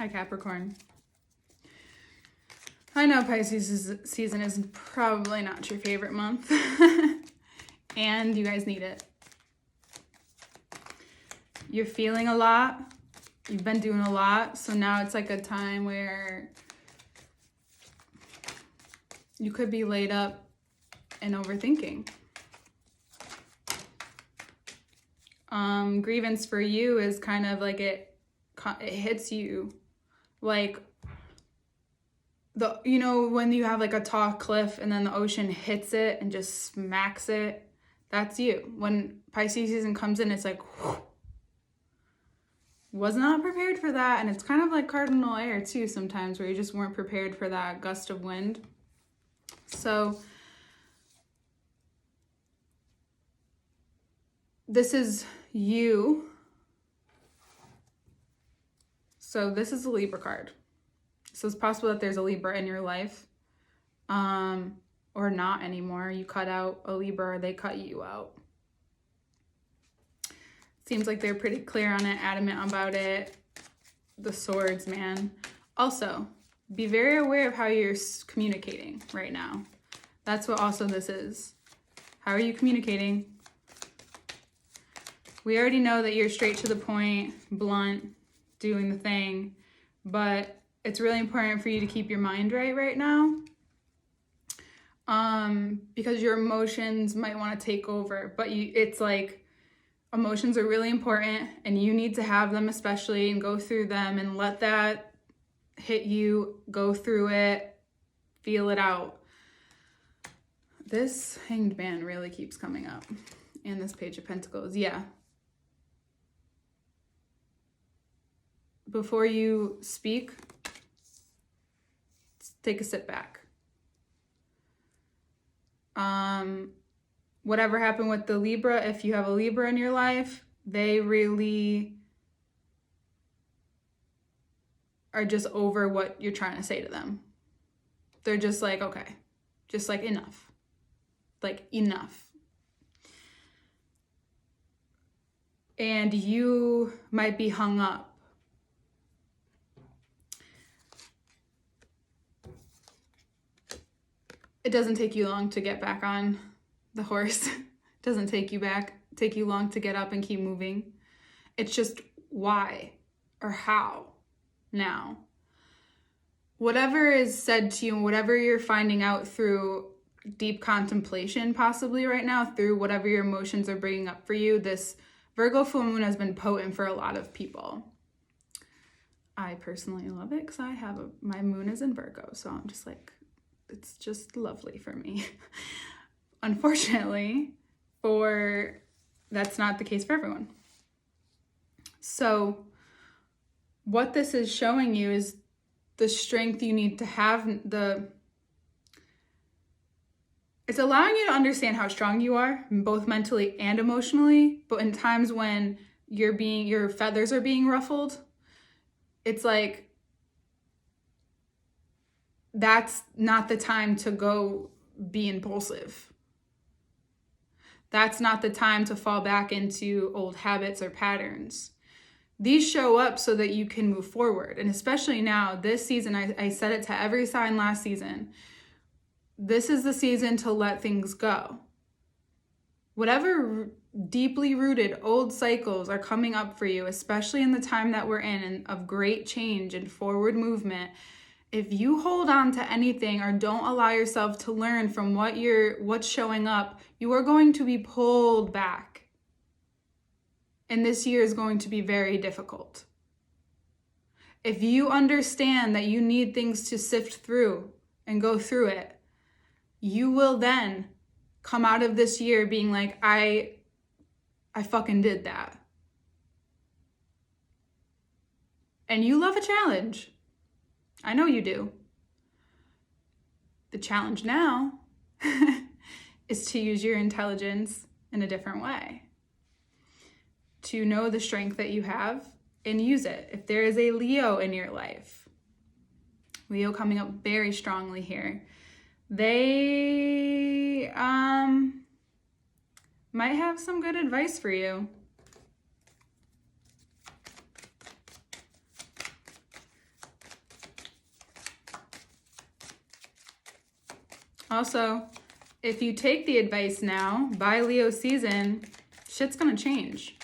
Hi, Capricorn. I know Pisces season is probably not your favorite month, and you guys need it. You're feeling a lot. You've been doing a lot, so now it's like a time where you could be laid up and overthinking. Grievance for you is kind of like it hits you like when you have like a tall cliff and then the ocean hits it and just smacks it. That's you. When Pisces season comes in, it's like whew, was not prepared for that. And it's kind of like cardinal air too sometimes, where you just weren't prepared for that gust of wind. So this is you. So this is a Libra card. So it's possible that there's a Libra in your life, or not anymore. You cut out a Libra, or they cut you out. Seems like they're pretty clear on it, adamant about it. The Swords, man. Also, be very aware of how you're communicating right now. That's what also this is. How are you communicating? We already know that you're straight to the point, blunt, doing the thing, but it's really important for you to keep your mind right now, because your emotions might want to take over, but it's like emotions are really important and you need to have them, especially, and go through them and let that hit you, go through it, feel it out. This Hanged Man really keeps coming up, and this Page of Pentacles. Yeah. Before you speak, take a sit back. Whatever happened with the Libra, if you have a Libra in your life, they really are just over what you're trying to say to them. They're just like, okay, just like enough. Like enough. And you might be hung up. It doesn't take you long to get back on the horse. It doesn't take you long to get up and keep moving. It's just why or how now. Whatever is said to you and whatever you're finding out through deep contemplation possibly right now, through whatever your emotions are bringing up for you, this Virgo full moon has been potent for a lot of people. I personally love it because my moon is in Virgo, so I'm just like, it's just lovely for me. Unfortunately, that's not the case for everyone. So what this is showing you is the strength you need to have. It's allowing you to understand how strong you are, both mentally and emotionally, but in times when your feathers are being ruffled, it's like, that's not the time to go be impulsive. That's not the time to fall back into old habits or patterns. These show up so that you can move forward. And especially now, this season, I said it to every sign last season, this is the season to let things go. Whatever deeply rooted old cycles are coming up for you, especially in the time that we're in and of great change and forward movement, if you hold on to anything or don't allow yourself to learn from what's showing up, you are going to be pulled back. And this year is going to be very difficult. If you understand that you need things to sift through and go through it, you will then come out of this year being like, I fucking did that. And you love a challenge. I know you do. The challenge now is to use your intelligence in a different way. To know the strength that you have and use it. If there is a Leo in your life, Leo coming up very strongly here, they might have some good advice for you. Also, if you take the advice now, by Leo season, shit's gonna change.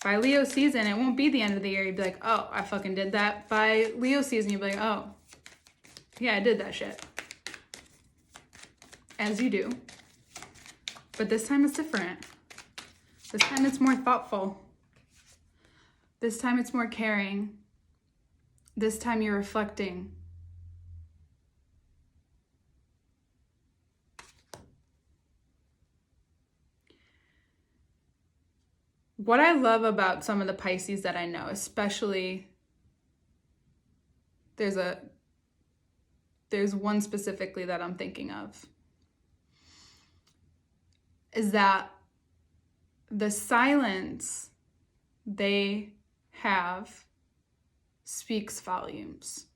By Leo season, it won't be the end of the year. You'd be like, oh, I fucking did that. By Leo season, you'd be like, oh, yeah, I did that shit. As you do. But this time it's different. This time it's more thoughtful. This time it's more caring. This time you're reflecting. What I love about some of the Pisces that I know, especially there's one specifically that I'm thinking of, is that the silence they have speaks volumes.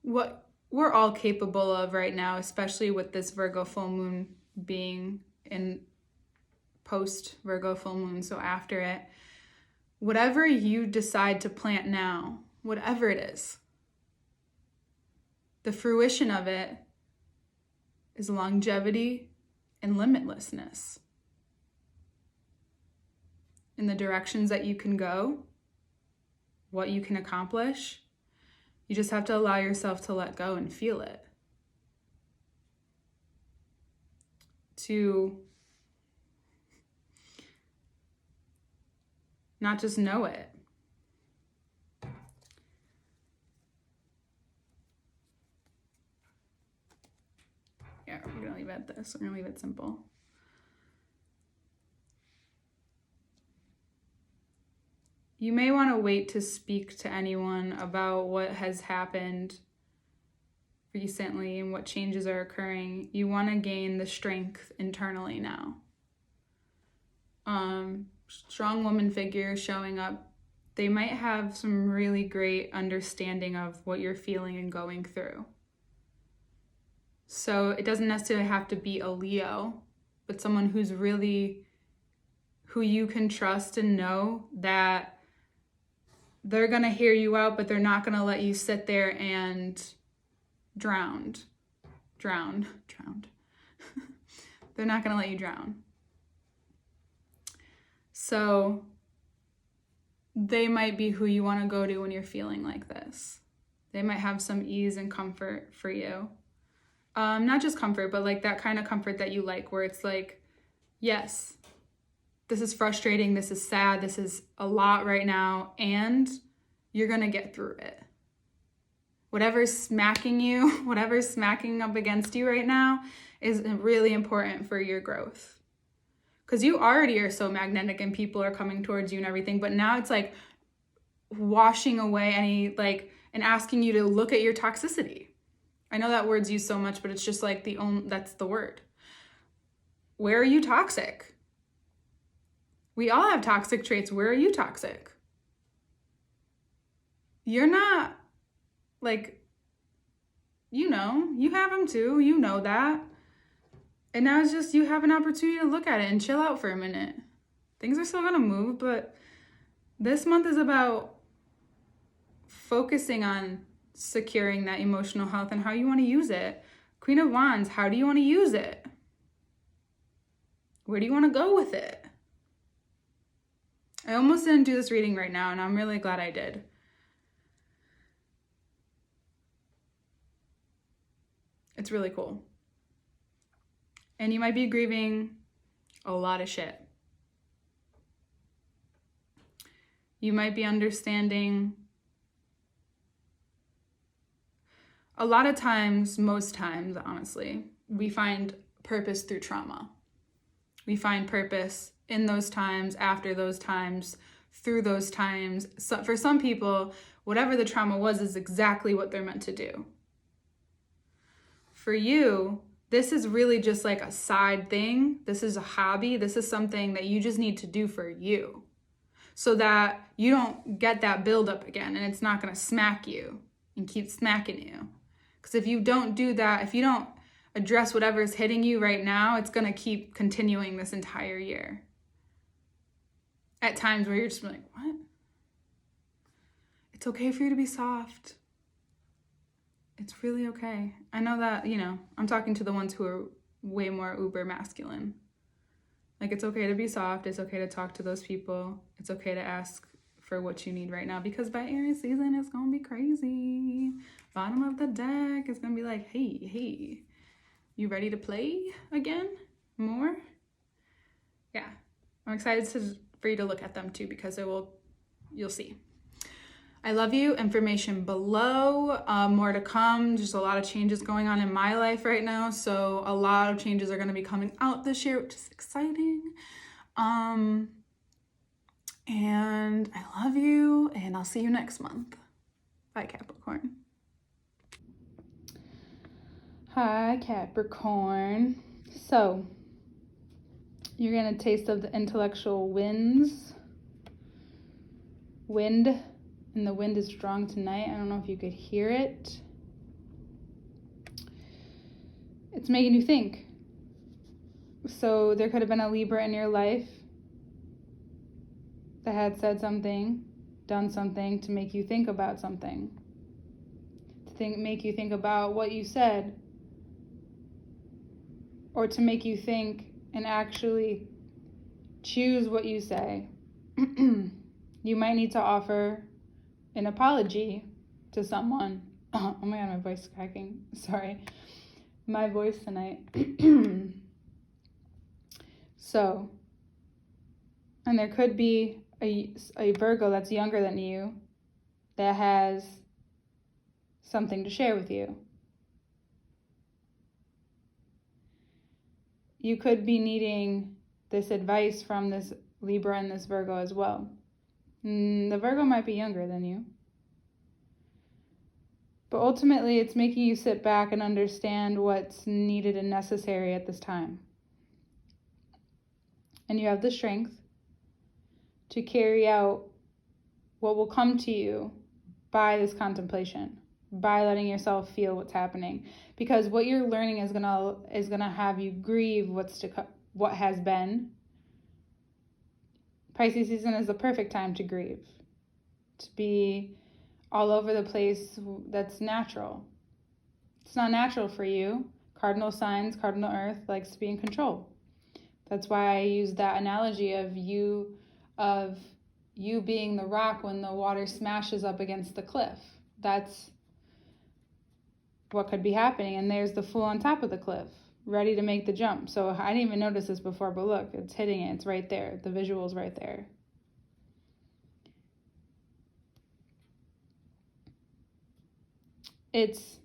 What we're all capable of right now, especially with this Virgo full moon being in post Virgo full moon, so after it, whatever you decide to plant now, whatever it is, the fruition of it is longevity and limitlessness in the directions that you can go, what you can accomplish. You just have to allow yourself to let go and feel it. To not just know it. Yeah, we're gonna leave it at this. We're gonna leave it simple. You may want to wait to speak to anyone about what has happened recently and what changes are occurring. You want to gain the strength internally now. Strong woman figure showing up. They might have some really great understanding of what you're feeling and going through. So it doesn't necessarily have to be a Leo, but someone who you can trust and know that they're going to hear you out, but they're not going to let you sit there and drown. They're not going to let you drown. So they might be who you want to go to when you're feeling like this. They might have some ease and comfort for you. Not just comfort, but like that kind of comfort that you like, where it's like, yes, this is frustrating, this is sad, this is a lot right now, and you're going to get through it. Whatever's smacking you, whatever's smacking up against you right now is really important for your growth. Because you already are so magnetic and people are coming towards you and everything, but now it's like washing away and asking you to look at your toxicity. I know that word's used so much, but it's just like that's the word. Where are you toxic? We all have toxic traits. Where are you toxic? You're not you have them too. You know that. And now it's just you have an opportunity to look at it and chill out for a minute. Things are still going to move, but this month is about focusing on securing that emotional health and how you want to use it. Queen of Wands, how do you want to use it? Where do you want to go with it? I almost didn't do this reading right now, and I'm really glad I did. It's really cool. And you might be grieving a lot of shit. You might be understanding. A lot of times, most times, honestly, we find purpose through trauma. We find purpose in those times, after those times, through those times. So for some people, whatever the trauma was is exactly what they're meant to do. For you, this is really just like a side thing. This is a hobby. This is something that you just need to do for you so that you don't get that buildup again and it's not going to smack you and keep smacking you. Because if you don't do that, if you don't address whatever is hitting you right now, it's going to keep continuing this entire year. At times where you're just like, what? It's okay for you to be soft. It's really okay. I know that, I'm talking to the ones who are way more uber masculine. Like, it's okay to be soft. It's okay to talk to those people. It's okay to ask for what you need right now, because by Aries season, it's going to be crazy. Bottom of the deck is going to be like, hey, you ready to play again? More? Yeah. I'm excited for you to look at them too, because you'll see. I love you. Information below. More to come. Just a lot of changes going on in my life right now. So a lot of changes are going to be coming out this year, which is exciting. And I love you, and I'll see you next month. Bye, Capricorn. Hi, Capricorn. So, you're going to taste of the intellectual wind, and the wind is strong tonight. I don't know if you could hear it. It's making you think. So, there could have been a Libra in your life that had said something, done something to make you think about something, make you think about what you said, or to make you think and actually choose what you say. You might need to offer an apology to someone. Oh my God, my voice is cracking. Sorry. My voice tonight. So, and there could be a Virgo that's younger than you that has something to share with you. You could be needing this advice from this Libra and this Virgo as well. The Virgo might be younger than you. But ultimately, it's making you sit back and understand what's needed and necessary at this time. And you have the strength to carry out what will come to you by this contemplation, by letting yourself feel what's happening. Because what you're learning is gonna have you grieve what has been. Pisces season is the perfect time to grieve, to be all over the place. That's natural. It's not natural for you. Cardinal signs, cardinal earth likes to be in control. That's why I use that analogy of you being the rock when the water smashes up against the cliff. That's what could be happening. And there's the fool on top of the cliff, ready to make the jump. So I didn't even notice this before, but look, it's hitting it. It's right there. The visual's right there. It's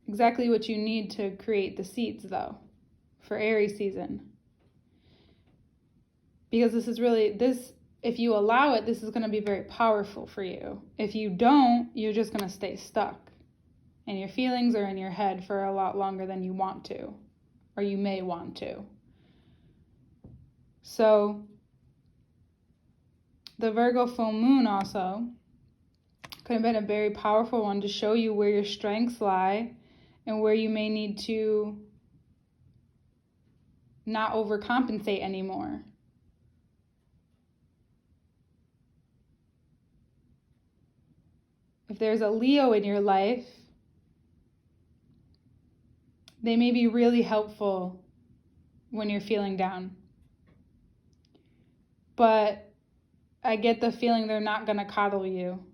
exactly what you need to create the seeds, though, for Aries season. Because if you allow it, this is going to be very powerful for you. If you don't, you're just going to stay stuck. And your feelings are in your head for a lot longer than you want to, or you may want to. So, the Virgo full moon also could have been a very powerful one to show you where your strengths lie and where you may need to not overcompensate anymore. If there's a Leo in your life, they may be really helpful when you're feeling down. But I get the feeling they're not going to coddle you.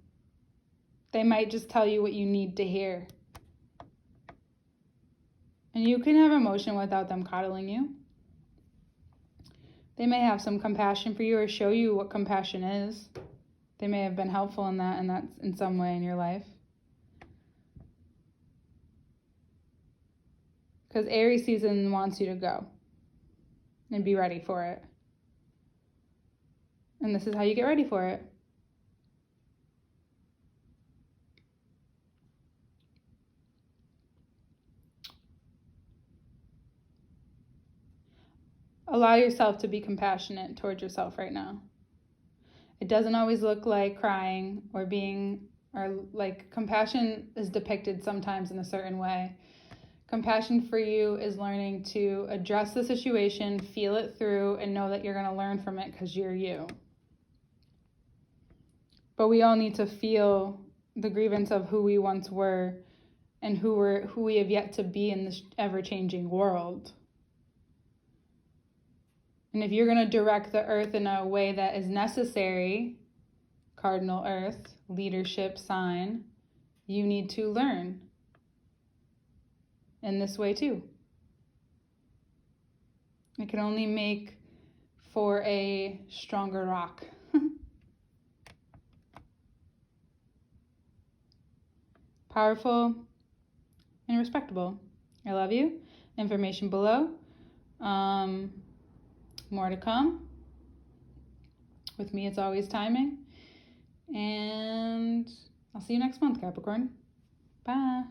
They might just tell you what you need to hear. And you can have emotion without them coddling you. They may have some compassion for you or show you what compassion is. They may have been helpful in that in some way in your life. Because Aries season wants you to go and be ready for it. And this is how you get ready for it. Allow yourself to be compassionate towards yourself right now. It doesn't always look like crying or compassion is depicted sometimes in a certain way. Compassion for you is learning to address the situation, feel it through, and know that you're going to learn from it because you're you. But we all need to feel the grievance of who we once were and who we have yet to be in this ever-changing world. And if you're going to direct the earth in a way that is necessary, cardinal earth, leadership sign, you need to learn in this way too. It can only make for a stronger rock. Powerful and respectable. I love you. Information below. More to come. With me, it's always timing. And I'll see you next month, Capricorn. Bye.